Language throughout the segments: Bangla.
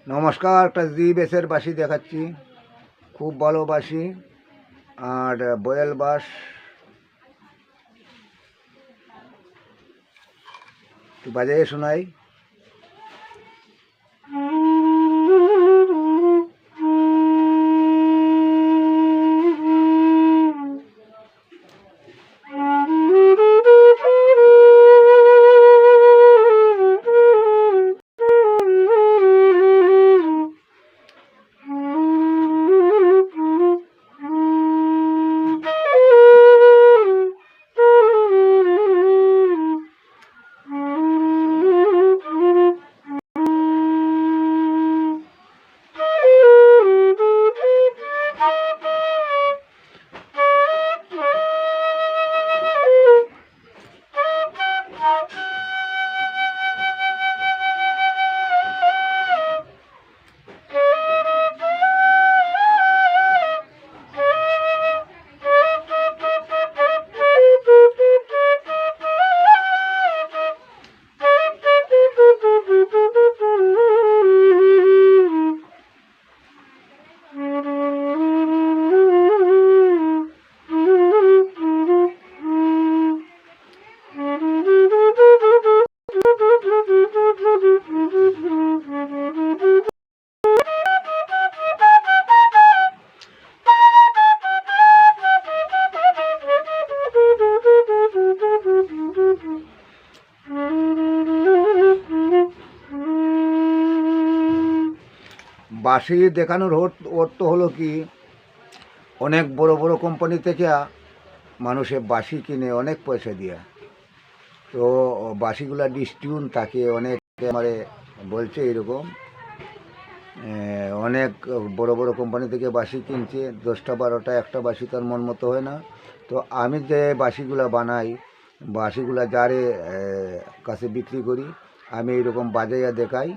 নমস্কার, একটা জি বেসের বাঁশি দেখাচ্ছি। খুব ভালো বাঁশি আর বয়েল বাঁশ। একটু বাজাইয়ে শোনাই। বাঁশি দেখানোর অর্থ হলো কি, অনেক বড় বড় কোম্পানি থেকে মানুষে বাঁশি কিনে অনেক পয়সা দিয়ে। তো বাঁশিগুলা ডিস্টিউন থাকে, অনেক মানে বলছে এরকম অনেক বড় বড় কোম্পানি থেকে বাঁশি কিনছে, 10টা 12টা একটা বাঁশি তার মন মতো হয় না। তো আমি যে বাঁশিগুলা বানাই, বাঁশিগুলা যারে কাছে বিক্রি করি, আমি এইরকম বাজাইয়া দেখাই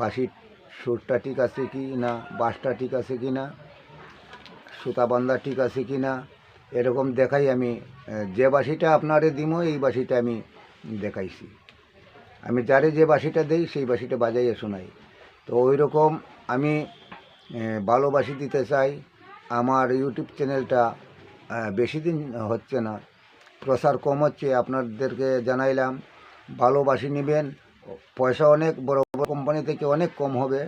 বাঁশির সুরটা ঠিক আছে কি না, বাঁশটা ঠিক আছে কি না, সুতা বান্ধা ঠিক আছে কি না, এরকম দেখাই। আমি যে বাঁশিটা আপনারে দিমো এই বাঁশিটা আমি দেখাইছি। আমি যারে যে বাঁশিটা দেই সেই বাঁশিটা বাজাইয়া শোনাই। তো ওই রকম আমি ভালো বাঁশি দিতে চাই। আমার ইউটিউব চ্যানেলটা বেশি দিন হচ্ছে না, প্রসার কম হচ্ছে। আপনাদেরকে জানাইলাম ভালো বাঁশি নেবেন, পয়সা অনেক বড় বড় কোম্পানি থেকে অনেক কম হবে,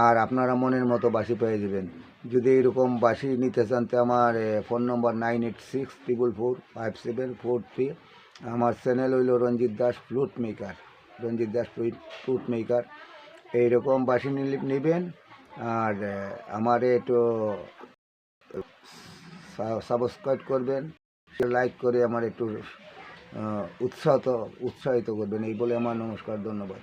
আর আপনারা মনের মতো বাঁশি পেয়ে যাবেন। যদি এরকম বাঁশি নিতে চান তো আমার ফোন নম্বর 9864457443। আমার চ্যানেল হইল রঞ্জিত দাস ফ্লুট মেকার। রঞ্জিত দাস ফ্লুট মেকার। এইরকম বাঁশি নেবেন। আর আমার একটু সাবস্ক্রাইব করবেন, লাইক করে আমার একটু উৎসাহিত করবেন। এই বলে আমার নমস্কার, ধন্যবাদ।